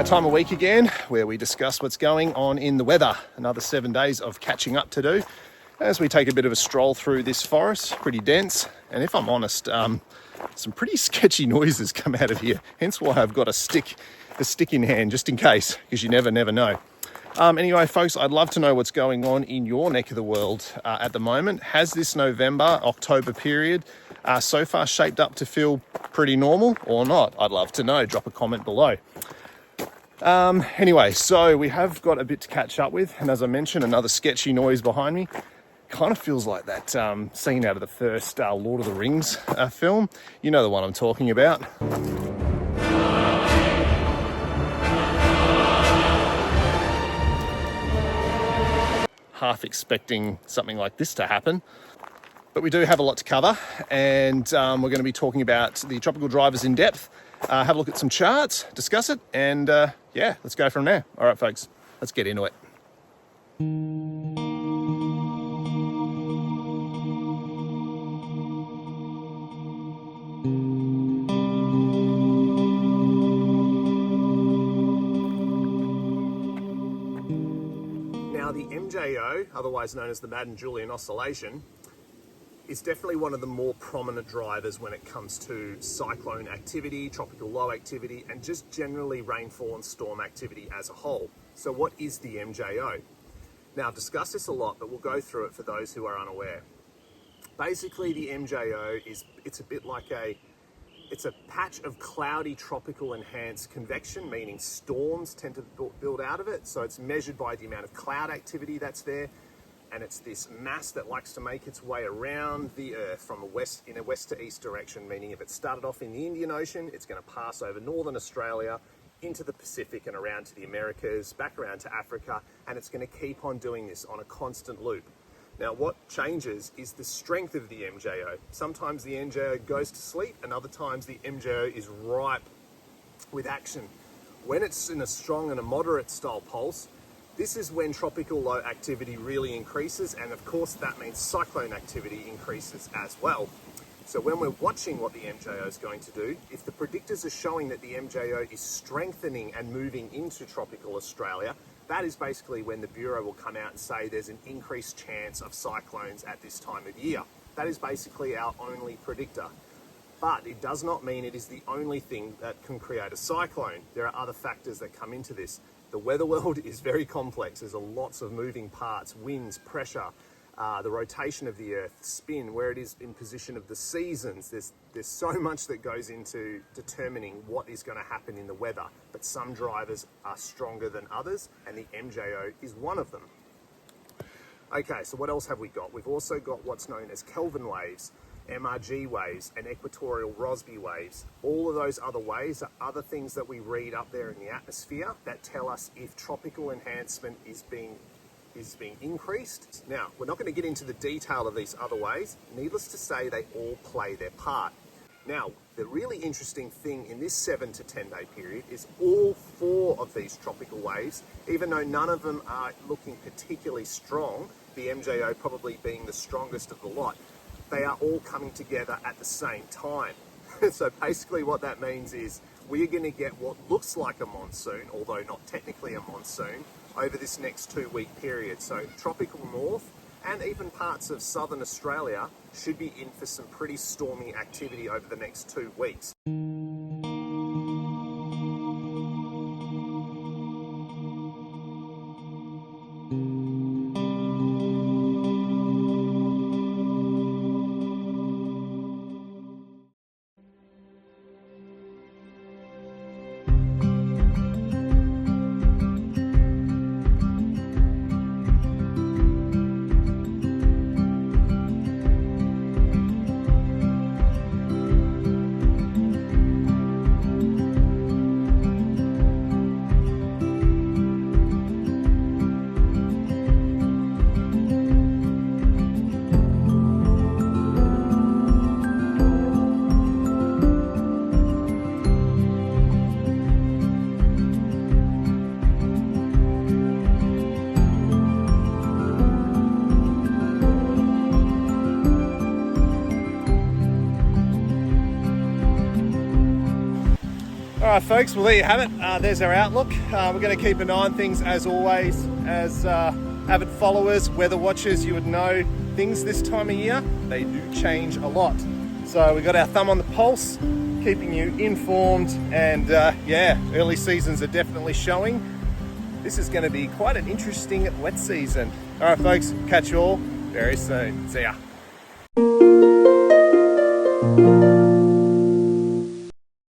That time of week again where we discuss what's going on in the weather. Another 7 days of catching up to do as we take a bit of a stroll through this forest, pretty dense. And if I'm honest, some pretty sketchy noises come out of here. Hence why I've got a stick in hand, just in case, because you never know. Anyway, folks, I'd love to know what's going on in your neck of the world at the moment. Has this November-October period so far shaped up to feel pretty normal or not? I'd love to know. Drop a comment below. Anyway, so we have got a bit to catch up with. And as I mentioned, another sketchy noise behind me. Kind of feels like that scene out of the first Lord of the Rings film. You know the one I'm talking about. Half expecting something like this to happen. But we do have a lot to cover, and we're going to be talking about the tropical drivers in depth, have a look at some charts, discuss it, and yeah, let's go from there. All right, folks, let's get into it. The MJO, otherwise known as the Madden-Julian Oscillation, is definitely one of the more prominent drivers when it comes to cyclone activity, tropical low activity, and just generally rainfall and storm activity as a whole. So what is the MJO? Now, I've discussed this a lot, but we'll go through it for those who are unaware. Basically, the MJO it's a bit like it's a patch of cloudy tropical enhanced convection, meaning storms tend to build out of it. So it's measured by the amount of cloud activity that's there. And it's this mass that likes to make its way around the Earth from in a west to east direction, meaning if it started off in the Indian Ocean, it's going to pass over northern Australia, into the Pacific and around to the Americas, back around to Africa, and it's going to keep on doing this on a constant loop. Now, what changes is the strength of the MJO. Sometimes the MJO goes to sleep, and other times the MJO is ripe with action. When it's in a strong and a moderate style pulse, this is when tropical low activity really increases, and of course that means cyclone activity increases as well. So when we're watching what the MJO is going to do, if the predictors are showing that the MJO is strengthening and moving into tropical Australia, that is basically when the Bureau will come out and say there's an increased chance of cyclones at this time of year. That is basically our only predictor. But it does not mean it is the only thing that can create a cyclone. There are other factors that come into this. The weather world is very complex. There's lots of moving parts, winds, pressure, the rotation of the Earth, spin, where it is in position of the seasons. There's so much that goes into determining what is going to happen in the weather. But some drivers are stronger than others, and the MJO is one of them. Okay, so what else have we got? We've also got what's known as Kelvin waves, MRG waves, and equatorial Rossby waves. All of those other waves are other things that we read up there in the atmosphere that tell us if tropical enhancement is being increased. Now, we're not going to get into the detail of these other waves. Needless to say, they all play their part. Now, the really interesting thing in this 7 to 10 day period is all 4 of these tropical waves, even though none of them are looking particularly strong, the MJO probably being the strongest of the lot, they are all coming together at the same time. So basically what that means is we're going to get what looks like a monsoon, although not technically a monsoon, over this next 2-week period. So tropical north and even parts of southern Australia should be in for some pretty stormy activity over the next 2 weeks. right, folks, well, there you have it. There's our outlook. We're going to keep an eye on things as always. As avid followers, weather watchers, you would know things this time of year, they do change a lot. So we got our thumb on the pulse, keeping you informed, and yeah, early seasons are definitely showing. This is going to be quite an interesting wet season. All right, folks, catch you all very soon. See ya.